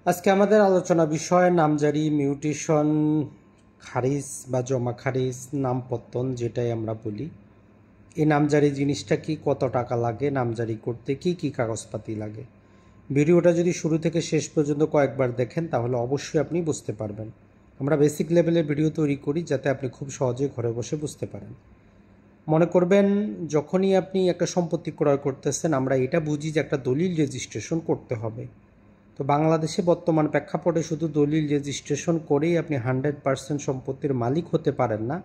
আজকে আমাদের আলোচনা বিষয় নামজারি, মিউটেশন, খারিজ বা জমা খারিজ, নামপত্তন যেটাই আমরা বলি। এই নামজারি জিনিসটা কি, কত টাকা লাগে, নামজারি করতে কি কি কাগজপাতি লাগে। ভিডিওটা যদি শুরু থেকে শেষ পর্যন্ত কয়েকবার দেখেন তাহলে অবশ্যই আপনি বুঝতে পারবেন। আমরা বেসিক লেভেলের ভিডিও তৈরি করি যাতে আপনি খুব সহজে ঘরে বসে বুঝতে পারেন। মনে করবেন যখনই আপনি একটা সম্পত্তি ক্রয় করতেছেন, আমরা এটা বুঝি যে একটা দলিল রেজিস্ট্রেশন করতে হবে। তো বাংলাদেশে বর্তমান প্রেক্ষাপটে শুধু দলিল রেজিস্ট্রেশন করেই আপনি 100% সম্পত্তির মালিক হতে পারেন না।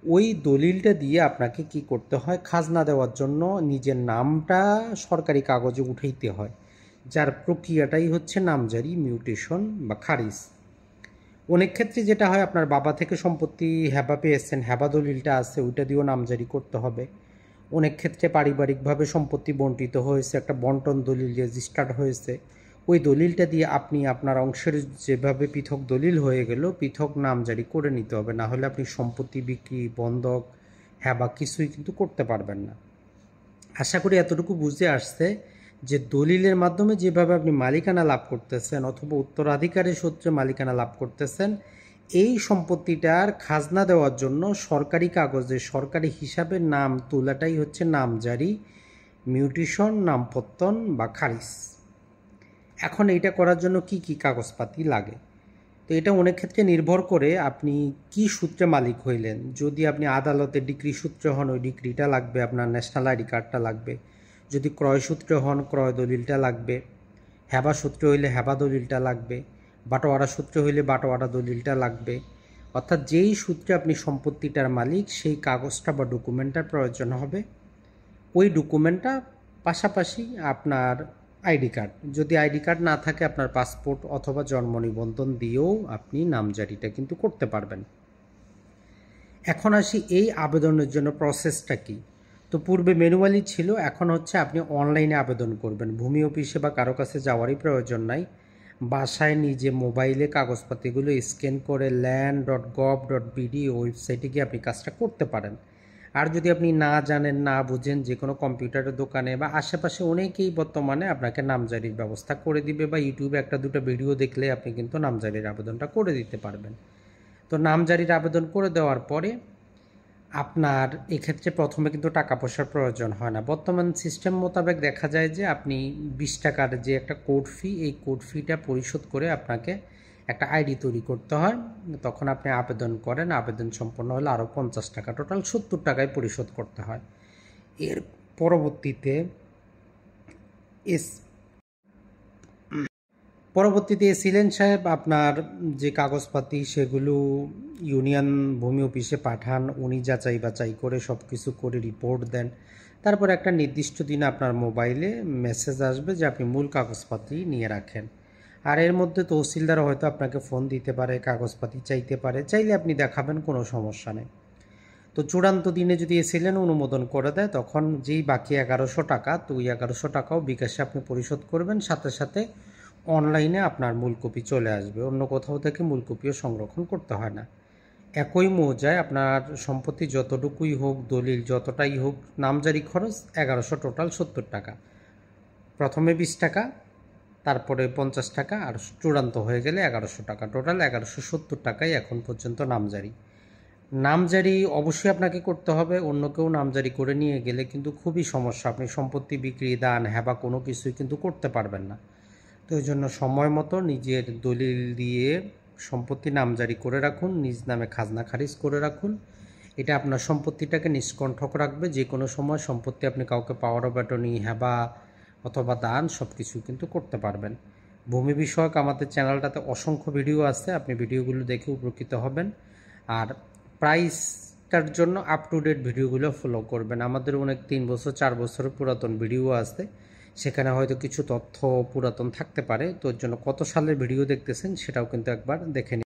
ওই দলিলটা দিয়ে আপনাকে কি করতে হয়, খাজনা দেওয়ার জন্য নিজের নামটা সরকারি কাগজে উঠাইতে হয়, যার প্রক্রিয়াটাই হচ্ছে নামজারি, মিউটেশন বা খারিজ। অনেক ক্ষেত্রে যেটা হয়, আপনার বাবা থেকে সম্পত্তি হেবা পেয়েছেন, হেবা দলিলটা আছে, ওইটা দিয়েও নামজারি করতে হবে। অনেক ক্ষেত্রে পারিবারিকভাবে সম্পত্তি বন্টিত হয়েছে, একটা বন্টন দলিল রেজিস্টার্ড হয়েছে, ওই দলিলটা দিয়ে আপনি আপনার অংশের যেভাবে পৃথক দলিল হয়ে গেল পৃথক নামজারি করে নিতে হবে, না হলে আপনি সম্পত্তি বিক্রি, বন্ধক, হেবা কিছুই কিন্তু করতে পারবেন না। আশা করি এতটুকু বুঝে আসছে যে দলিলের মাধ্যমে যেভাবে আপনি মালিকানা লাভ করতেছেন অথবা উত্তরাধিকারের সূত্রে মালিকানা লাভ করতেছেন, এই সম্পত্তিটার খাজনা দেওয়ার জন্য সরকারি কাগজে সরকারি হিসাবে নাম তোলাটাই হচ্ছে নামজারি, মিউটেশন, নামপত্তন বা খারিজ। এখন এইটা করার জন্য কি কি কাগজপাতি লাগে, তো এটা অনেক ক্ষেত্রে নির্ভর করে আপনি কি সূত্রে মালিক হইলেন। যদি আপনি আদালতে ডিক্রি সূত্রে হন, ওই ডিক্রিটা লাগবে, আপনার ন্যাশনাল আইডি কার্ডটা লাগবে। যদি ক্রয় সূত্রে হন, ক্রয় দলিলটা লাগবে। হেবা সূত্রে হইলে হেবা দলিলটা লাগবে। বাটোয়ারা সূত্রে হইলে বাটোয়ারা দলিলটা লাগবে। অর্থাৎ যেই সূত্রে আপনি সম্পত্তিটার মালিক, সেই কাগজটা বা ডকুমেন্টটার প্রয়োজন হবে। ওই ডকুমেন্টটা পাশাপাশি আপনার আইডি কার্ড, যদি আইডি কার্ড না থাকে আপনার পাসপোর্ট অথবা জন্ম নিবন্ধন দিয়েও আপনি নামজারিটা কিন্তু করতে পারবেন। এখন আসি এই আবেদনের জন্য প্রসেসটা কি। তো পূর্বে ম্যানুয়ালি ছিল, এখন হচ্ছে আপনি অনলাইনে আবেদন করবেন। ভূমি অফিসে বা কারো কাছে যাওয়ারই প্রয়োজন নাই। বাসায় নিজে মোবাইলে কাগজপাতিগুলো স্ক্যান করে land.gov.bd ওয়েবসাইটে গিয়ে আপনি কাজটা করতে পারেন। আর যদি আপনি না জানেন, না বুঝেন, যে কোনো কম্পিউটারের দোকানে বা আশেপাশে অনেকেই বর্তমানে আপনাকে নামজারির ব্যবস্থা করে দিবে, বা ইউটিউবে একটা দুটো ভিডিও দেখলে আপনি কিন্তু নামজারির আবেদনটা করে দিতে পারবেন। তো নামজারির আবেদন করে দেওয়ার পরে আপনার এক্ষেত্রে প্রথমে কিন্তু টাকা পয়সার প্রয়োজন হয় না। বর্তমান সিস্টেম মোতাবেক দেখা যায় যে আপনি 20 টাকার যে একটা কোড ফি, এই কোড ফিটা পরিশোধ করে আপনাকে একটা আইডি তৈরি করতে হয়। তখন আপনি আবেদন করেন, আবেদন সম্পন্ন হলে আরও 50 টাকা, টোটাল 70 টাকায় পরিশোধ করতে হয়। এর পরবর্তীতে এসিলেন সাহেব আপনার যে কাগজপাতি সেগুলো ইউনিয়ন ভূমি অফিসে পাঠান। উনি যাচাই বাছাই করে সব কিছু করে রিপোর্ট দেন। তারপর একটা নির্দিষ্ট দিনে আপনার মোবাইলে মেসেজ আসবে যে আপনি মূল কাগজপাতি নিয়ে রাখেন। আর এর মধ্যে তহসিলদার হয়তো আপনাকে ফোন দিতে পারে, কাগজপাতি চাইতে পারে, চাইলে আপনি দেখাবেন, কোনো সমস্যা নেই। তো চূড়ান্ত দিনে যদি এসিলেন অনুমোদন করে দেয়, তখন যেই বাকি 1100 টাকা, তো ওই 1100 টাকাও বিকাশে আপনি পরিশোধ করবেন। সাথে সাথে অনলাইনে আপনার মূল কপি চলে আসবে, অন্য কোথাও থেকে মূল কপিও সংরক্ষণ করতে হয় না। একই মৌজায় আপনার সম্পত্তি যতটুকুই হোক, দলিল যতটাই হোক, নামজারি খরচ 1100, টোটাল 70 টাকা। প্রথমে 20 টাকা, তারপরে 50 টাকা, আর চূড়ান্ত হয়ে গেলে 1100 টাকা, টোটাল 1170 টাকাই এখন পর্যন্ত নামজারি। নামজারি অবশ্যই আপনাকে করতে হবে, অন্য কেউ নামজারি করে নিয়ে গেলে কিন্তু খুবই সমস্যা। আপনি সম্পত্তি বিক্রি, দান, হেবা কোনো কিছুই কিন্তু করতে পারবেন না। তো এই জন্য সময় মতো নিজের দলিল দিয়ে সম্পত্তি নামজারি করে রাখুন, নিজ নামে খাজনা খারিজ করে রাখুন। এটা আপনার সম্পত্তিটাকে নিষ্কণ্ঠক রাখবে। যে কোনো সময় সম্পত্তি আপনি কাউকে পাওয়ার অফ অ্যাটর্নি, হেবা অথবা দান সব কিছু কিন্তু করতে পারবেন। ভূমি বিষয়ক আমাদের চ্যানেলটাতে অসংখ্য ভিডিও আছে, আপনি ভিডিওগুলো দেখে উপকৃত হবেন। আর প্রাইসটার জন্য আপ টু ডেট ভিডিওগুলো ফলো করবেন। আমাদের অনেক 3 বছর 4 বছরের পুরাতন ভিডিও আছে, সেখানে হয়তো কিছু তথ্য পুরাতন থাকতে পারে। তো এর জন্য কত সালের ভিডিও দেখতেছেন সেটাও কিন্তু একবার দেখে নিন।